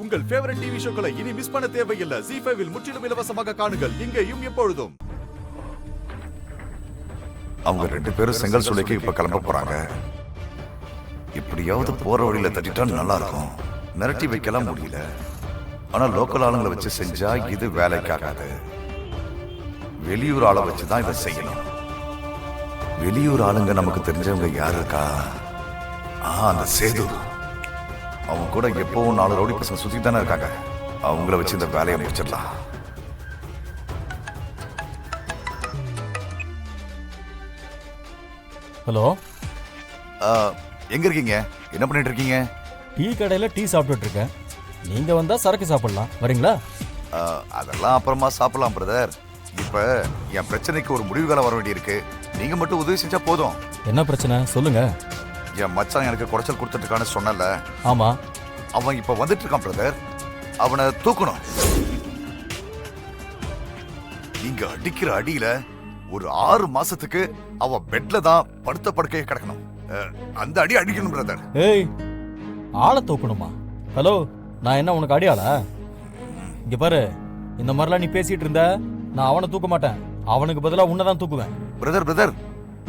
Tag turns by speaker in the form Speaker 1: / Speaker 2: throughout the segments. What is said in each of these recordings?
Speaker 1: உங்கள் favourite TV ஷோக்களை இனி miss பண்ண தேவையில்லை. ZEE5 இல் முற்றிலும் இலவசமாக காணுங்கள். இங்கேயும் எப்பொழுதும்.
Speaker 2: அவங்க 2 பேரும் செங்கல் சூளைக்கு இப்ப கிளம்ப போறாங்க. இப்படியாவது போற வழியில தட்டிட்டா நல்லா இருக்கும். மிரட்டி வைக்கலாம் முடியல. ஆனா லோக்கல் ஆளுங்களை வச்சு செஞ்சா இது வேலைக்காகாது. வெளியூர் ஆளை வச்சுதான் இதை செய்யணும். வெளியூர் ஆளுங்க நமக்கு தெரிஞ்சவங்க யாரு இருக்கா? அந்த சேது. அவங்க கூட எப்பவும் 4 ரவுடி பசங்க சுத்தி தானே இருக்காங்க. அவங்கள வச்சு இந்த வேலையை முடிச்சிடலாம்.
Speaker 3: ஹலோ,
Speaker 2: எங்க இருக்கீங்க? என்ன பண்ணிட்டு இருக்கீங்க?
Speaker 3: டீ கடையில் டீ சாப்பிட்டுட்டு இருக்கேன். நீங்க வந்தா சரக்கு சாப்பிடலாம், வரீங்களா?
Speaker 2: அதெல்லாம் அப்புறமா சாப்பிடலாம் பிரதர். இப்ப என் பிரச்சனைக்கு ஒரு முடிவு காலம் வர வேண்டியிருக்கு. நீங்க மட்டும் உதவி செஞ்சா போதும்.
Speaker 3: என்ன பிரச்சனை சொல்லுங்க.
Speaker 2: என் மச்சான் எனக்கு குறைச்சல் கொடுத்துட்டு இருக்கான்னு சொன்னல.
Speaker 3: ஆமா,
Speaker 2: அவன் இப்ப வந்துட்டு இருக்கான் பிரதர். அவனை தூக்கணும். நீங்க அடிக்கிற அடியில ஒரு 6 மாசத்துக்கு அவன் பெட்ல தான் படுத்த படுக்கையை கிடக்கணும். அந்த அடி அடிக்கணும் பிரதர்.
Speaker 3: ஏய், ஆளை தூக்கணுமா? ஹலோ, நான் என்ன உனக்கு அடியாளா? இங்க பாரு, இந்த மாதிரிலாம் நீ பேசிட்டு இருந்த நான் அவனை தூக்க மாட்டேன். அவனுக்கு பதிலா உன்னதான் தூக்குவேன்.
Speaker 2: பிரதர்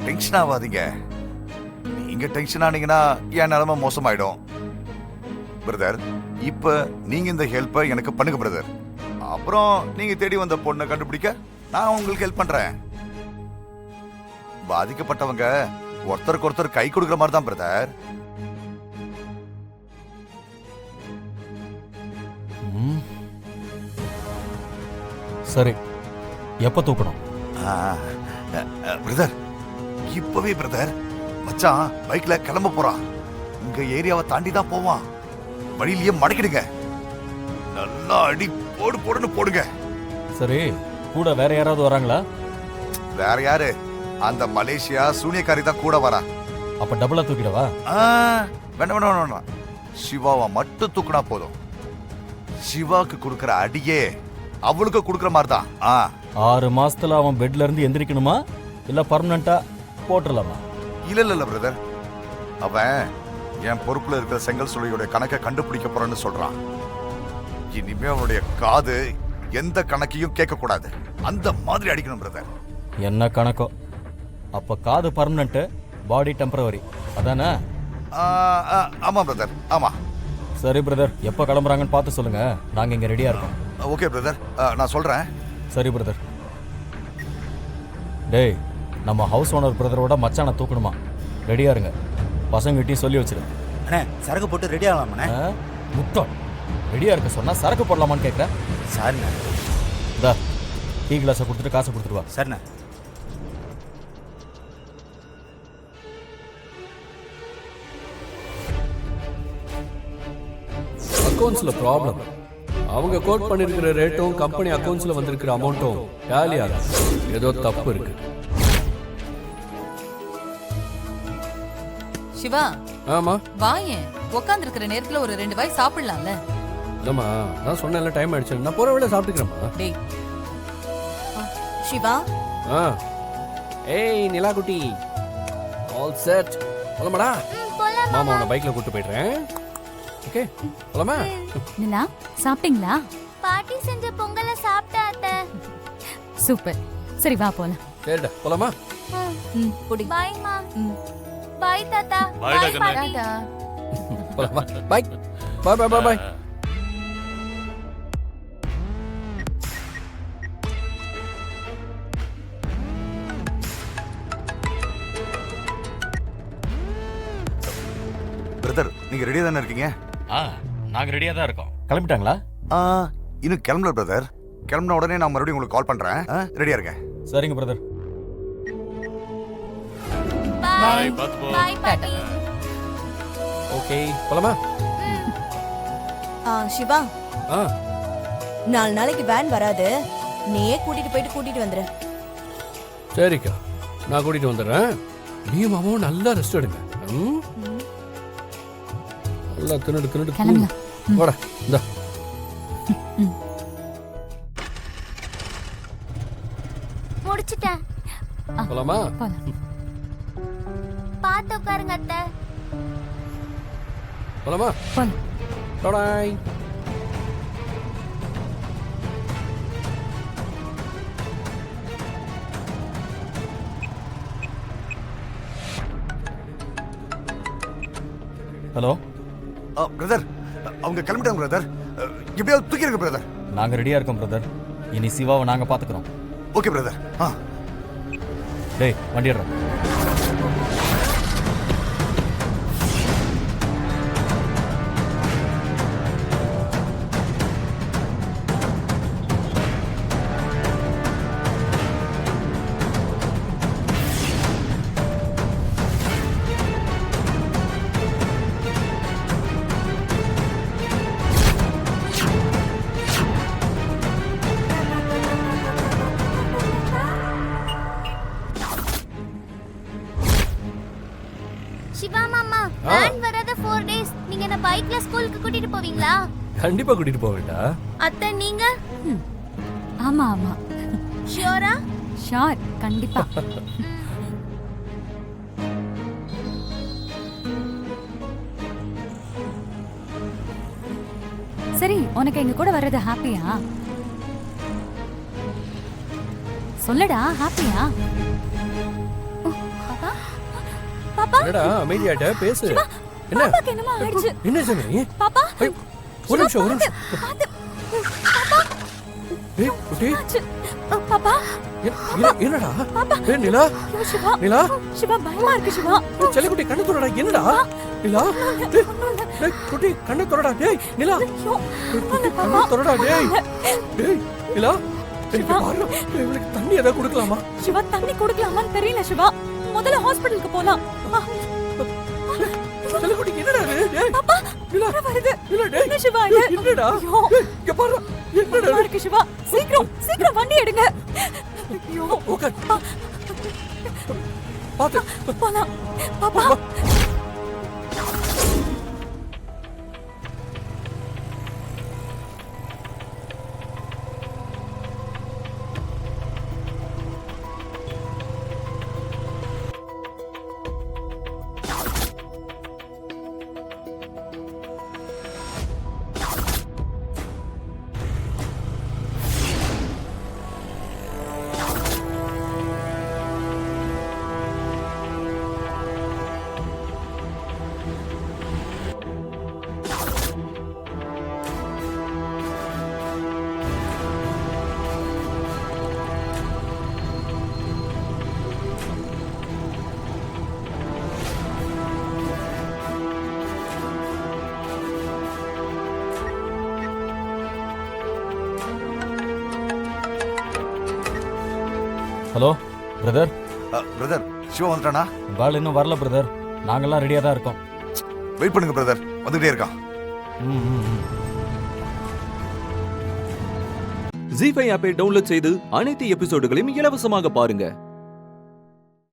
Speaker 2: டென்ஷன் ஆகாதீங்க. நீங்க டென்ஷன் ஆனீங்கன்னா என் நிலைமை மோசமாயிடும். பிரதர், இப்ப நீங்க இந்த ஹெல்ப்பை எனக்கு பண்ணுங்க பிரதர். அப்புறம் நீங்க தேடி வந்த பொண்ணை கண்டுபிடிக்க நான் உங்களுக்கு ஹெல்ப் பண்றேன். பாதிக்கப்பட்டவங்க ஒருத்தருக்கு ஒருத்தர் கை கொடுக்குற மாதிரி தான் பிரதர்.
Speaker 3: சரி, எப்ப தூக்கணும்?
Speaker 2: பிரதர், இப்பவே பிரதர். மச்சான் பைக்ல கிளம்ப போறான். உங்க ஏரியாவை தாண்டி தான் போவான். வழியிலேயே மடக்கிடுங்க. நல்லா அடி போடுன்னு போடுங்க.
Speaker 3: சரி, கூட வேற யாராவது வராங்களா?
Speaker 2: வேற யாரு? அந்த மலேசியா சூனியக்காரி தான் கூட வரா.
Speaker 3: அப்ப டபுளா தூக்கிடவா?
Speaker 2: வேண்டாம். சிவாவை மட்டும் தூக்குனா போதும். சிவாக்கு கொடுக்கற அடியே அவளுக்கு கொடுக்கற மாதிரி தான்.
Speaker 3: 6 மாசத்துல அவன் பெட்ல இருந்து எந்திரிக்கணுமா இல்ல பர்மனண்டா போட்டுடலாமா?
Speaker 2: இல்ல பிரதர். அவன் என் பொறுப்புல இருக்கிற செங்கல் சூளையோட கணக்கை கண்டுபிடிக்க போறேன்னு சொல்றான். இனிமே அவனுடைய காது எந்த கணக்கையும் கேட்க கூடாது. அந்த மாதிரி அடிக்கணும் பிரதர்.
Speaker 3: என்ன கணக்கோ? அப்ப காது பர்மனன்ட், பாடி டெம்பரவரி, அதானே?
Speaker 2: ஆமா பிரதர், ஆமா.
Speaker 3: சரி பிரதர், எப்ப கிளம்புறாங்கன்னு பார்த்து சொல்லுங்க. நாங்க இங்க ரெடியா இருக்கோம்.
Speaker 2: ஓகே பிரதர், நான் சொல்றேன்.
Speaker 3: சரி பிரதர். டேய், நம்ம ஹவுஸ் ஓனர் பிரதரோட மச்சானை தூக்கணுமா? ரெடியா இருங்க. பசங்கிட்டையும் சொல்லி வச்சிரு.
Speaker 4: அண்ணே, சரக்கு போட்டு ரெடி ஆகலாமாண்ணே?
Speaker 3: முத்தம், ரெடியா இருக்க சொன்னா சரக்கு போடலாமான்னு கேட்குறேன்.
Speaker 4: சரிண்ணே.
Speaker 3: இதா டீ கிளாஸை கொடுத்துட்டு காசை கொடுத்துருவா.
Speaker 4: சரிண்ணே.
Speaker 5: அக்கௌண்ட்ஸ்ல ப்ராப்ளம். அவங்க கோட் பண்ணிருக்கிற ரேட்டும் கம்பெனி அக்கௌண்ட்ஸ்ல வந்திருக்கிற அமௌண்ட்டும் டேலி ஆகும். ஏதோ தப்பு இருக்கு.
Speaker 6: சிவா,
Speaker 5: ஆமா
Speaker 6: வாயேன். உட்கார்ந்து இருக்கிற நேரத்துல ஒரு 2 வாய் சாப்பிடலாம்ல?
Speaker 5: இல்லம்மா, நான் சொன்னேன்ல டைம் ஆயிடுச்சு. நான் போற வேளை சாப்பிட்டுக்கிறேம்மா.
Speaker 6: டேய் சிவா.
Speaker 5: ஏய் நிலா குட்டி, ஆல் செட். போலாமாடா? மாமா உன்னை பைக்ல கூட்டு போயிடுறேன். ஓகே, போலாமா?
Speaker 7: நிலா, சாப்பிட்டீங்களா?
Speaker 8: பாட்டி செஞ்ச பொங்கலை சாப்பிட்டா அத்தை.
Speaker 7: சூப்பர். சரி வா போலாம்.
Speaker 5: சரிடா, போலாமா?
Speaker 8: பாய்மா. பாய் தாத்தா.
Speaker 6: பாய்
Speaker 8: பாட்டி.
Speaker 5: போலாமா? Bye bye bye bye.
Speaker 2: Brother, நீங்க ரெடியா தானே இருக்கீங்க?
Speaker 3: நாங்க ரெடியா தான் இருக்கோம். கிளம்பிட்டாங்களா?
Speaker 2: இன்னும் கிளம்பல பிரதர். கிளம்பின உடனே நான் மறுபடியும் உங்களுக்கு கால் பண்றேன். ரெடியா இருங்க.
Speaker 3: சரிங்க பிரதர்.
Speaker 8: பாய். பாய் பாட்டி.
Speaker 5: ஓகே, போலாமா?
Speaker 9: சிவா, 4 நாளைக்கு வேன் வராது. நீயே கூட்டிட்டு வந்துரு.
Speaker 5: சரிக்கா, நான் கூட்டிட்டு வந்துடுறேன். நீ மாமாவும் நல்லா ரெஸ்ட் எடுங்க. நல்லா தின்னுடு போட. இந்த
Speaker 8: முடிச்சிட்டேன்.
Speaker 5: போலாமா?
Speaker 8: பாத்து உட்காருங்க அத்தை.
Speaker 5: போலாமா?
Speaker 7: போலாம்.
Speaker 5: டாடாய்.
Speaker 3: ஹலோ
Speaker 2: பிரதர், அவங்க கிளம்பிட்டாங்க பிரதர். எப்படியாவது தூக்கிடுங்க பிரதர்.
Speaker 3: நாங்க ரெடியா இருக்கோம் பிரதர். இனி சிவாவை நாங்க பாத்துக்கிறோம்.
Speaker 2: Okay brother.
Speaker 3: டேய் வண்டி எடுறா.
Speaker 8: சிவா மாமா, வேன் வராத 4 days. நீங்க என்ன பைக்ல ஸ்கூலுக்கு கூட்டிட்டு போவீங்களா?
Speaker 5: கண்டிப்பா கூட்டிட்டு போவேண்டா.
Speaker 8: அத்தை நீங்க?
Speaker 7: ஆமா ஆமா
Speaker 8: ஷியோரா?
Speaker 7: ஷார் கண்டிப்பா. சரி, உனக்கு எங்க கூட வர்றது ஹாப்பியா? சொல்லடா, ஹாப்பியா? பாப்பா
Speaker 5: என்னடா அமைதியாட்ட பேசு. என்ன
Speaker 7: பாப்பாக்கு என்னமா ஆயிடுச்சு?
Speaker 5: என்ன சொன்னீ?
Speaker 7: பாப்பா
Speaker 5: ஐயோ, ஒரு நிமிஷம்.
Speaker 7: பாப்பா
Speaker 5: ஏய் குட்டி,
Speaker 7: பாப்பா
Speaker 5: என்னடா? ஏய் நிலா,
Speaker 7: ஐயோ, சிவா
Speaker 5: நிலா,
Speaker 7: சிவா பயமா இருக்கு சிவா.
Speaker 5: செல்ல குட்டி கண்ணு துறடா. என்னடா நிலா? டேய் குட்டி கண்ணு துறடா. டேய் நிலா, கண்ணு துறடா. டேய் டேய் நிலா, இவளுக்கு தண்ணி ஏதாவது கொடுக்கலாமா?
Speaker 7: சிவா தண்ணி குடுக்கலாமான்னு தெரியல சிவா. முதல்ல ஹாஸ்பிடலுக்கு போலாம்.
Speaker 5: செல்ல குட்டி என்னடா இது? டேய்
Speaker 7: பாப்பா
Speaker 5: நிலா
Speaker 7: வருது.
Speaker 5: நிலா டேய்
Speaker 7: என்ன சிவா இது?
Speaker 5: என்னடா?
Speaker 7: ஐயோ,
Speaker 5: இங்க பாரு. என்னடா
Speaker 7: பயமா இருக்கு சிவா. சீக்கிரம் சீக்கிரம் வண்டி எடுங்க. ஐயோ,
Speaker 5: ஓகே பாத்து
Speaker 7: போலாம். பாப்பா
Speaker 3: ஹலோ பிரதர்.
Speaker 2: பிரதர், சிவா வந்துட்டானா?
Speaker 3: வேலை இன்னும் வரல பிரதர். நாங்கெல்லாம் ரெடியா தான் இருக்கோம்.
Speaker 2: வெயிட் பண்ணுங்க பிரதர், வந்துட்டே இருக்கான்.
Speaker 10: ஜீ5 ஆப்பை டவுன்லோட் செய்து அனைத்து எபிசோடுகளையும் இலவசமாக பாருங்க.